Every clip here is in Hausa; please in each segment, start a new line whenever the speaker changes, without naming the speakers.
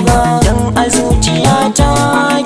ba, dan a zuciyata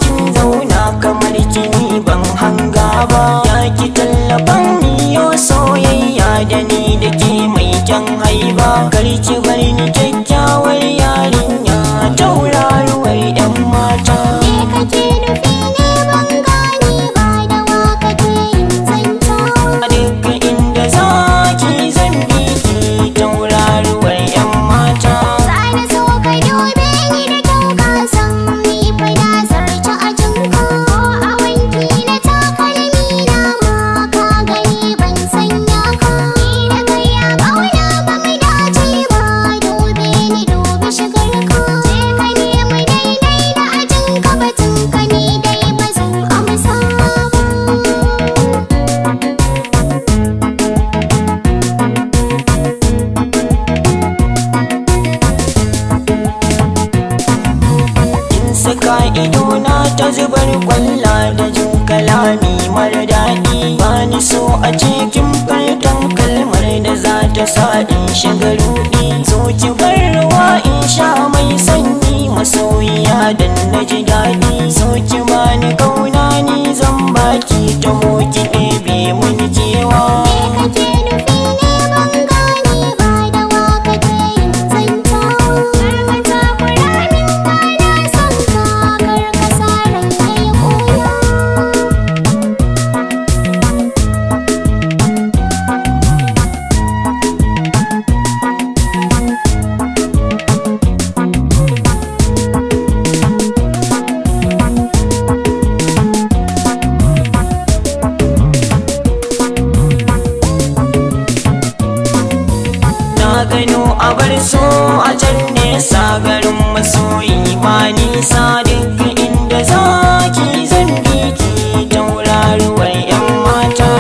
kin zauna kamar kini ban hanga ba. Ya ki tallaban miyo soyayya da ni da ke mai kyan haiba. Kar ki bar ni kyakkyawar yarinya tauraruwar 'yan mata.
Me kake nufi ne ban gane ba, da wa kake yin zanta?
A duk inda zaki zan bi ki tauraruwar 'yan mata.
Sani so ka dube ni da kyau, ka san ni fa na zarce a jinka. Ko a wanki na takalmi na ma ka gani ban sanya ka. Ni da kai a ƙauna ba mu dace ba, dube ni dubi shigar ka. Je ka nemi daidai da a jinka, batun ka ni dai ba zan amsa ba.
Saka idona ta zubar kwalla da jin kalami mara daɗi. Bani so a cikin fartan kalmar da za ta sa in shiga ruɗi. So ki bar ruwa in sha mai sanyi masoyiya dan na ji daɗi. So ki bani kauna ni zan baki taho ki ɗebe mun kewa.
Me kake nufi ne ban gane ba, da wa kake yin zanta? Kar ka takura min ba na son ka, kar ka sa rai yayi ƙuna.
Na gano abar so a can nesa garin masoyi ba nisa. Duk inda zaki zan bi ki tauraruwar 'yan mata.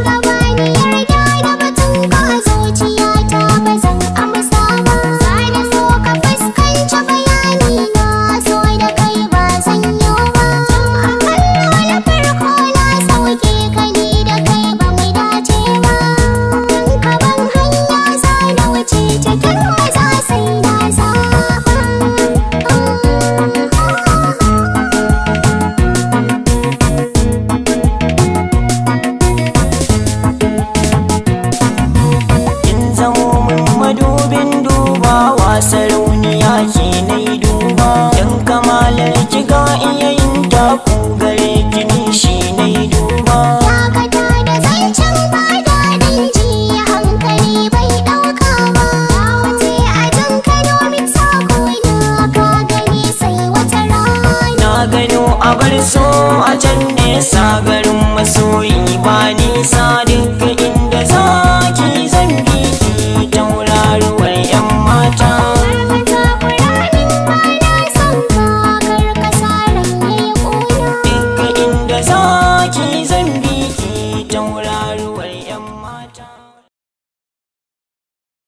Ka bani yarda da batun ka a zuciyata ba zan amsa ba. Sani so ka fuskanci bayani na, so da kai ba zan yi ba. Tun a kallo na farko na sauke ka, ni da kai ba mu dace ba. Dan ka ban hanya za na wuce cikin maza sai na zaɓa.
Kin zamo min madubin dubawa, sarauniya ke na yi duba. Dan kamalar ki ga iya yin taku gare ki ni shi na yi duba.
Dakata da zancen ba daɗin ji, hankali bai ɗauka ba. Na wuce a jinka domin sako na, ka gani sai wata rana.
Na gano abar so a can nesa garin masoyi ba nisa.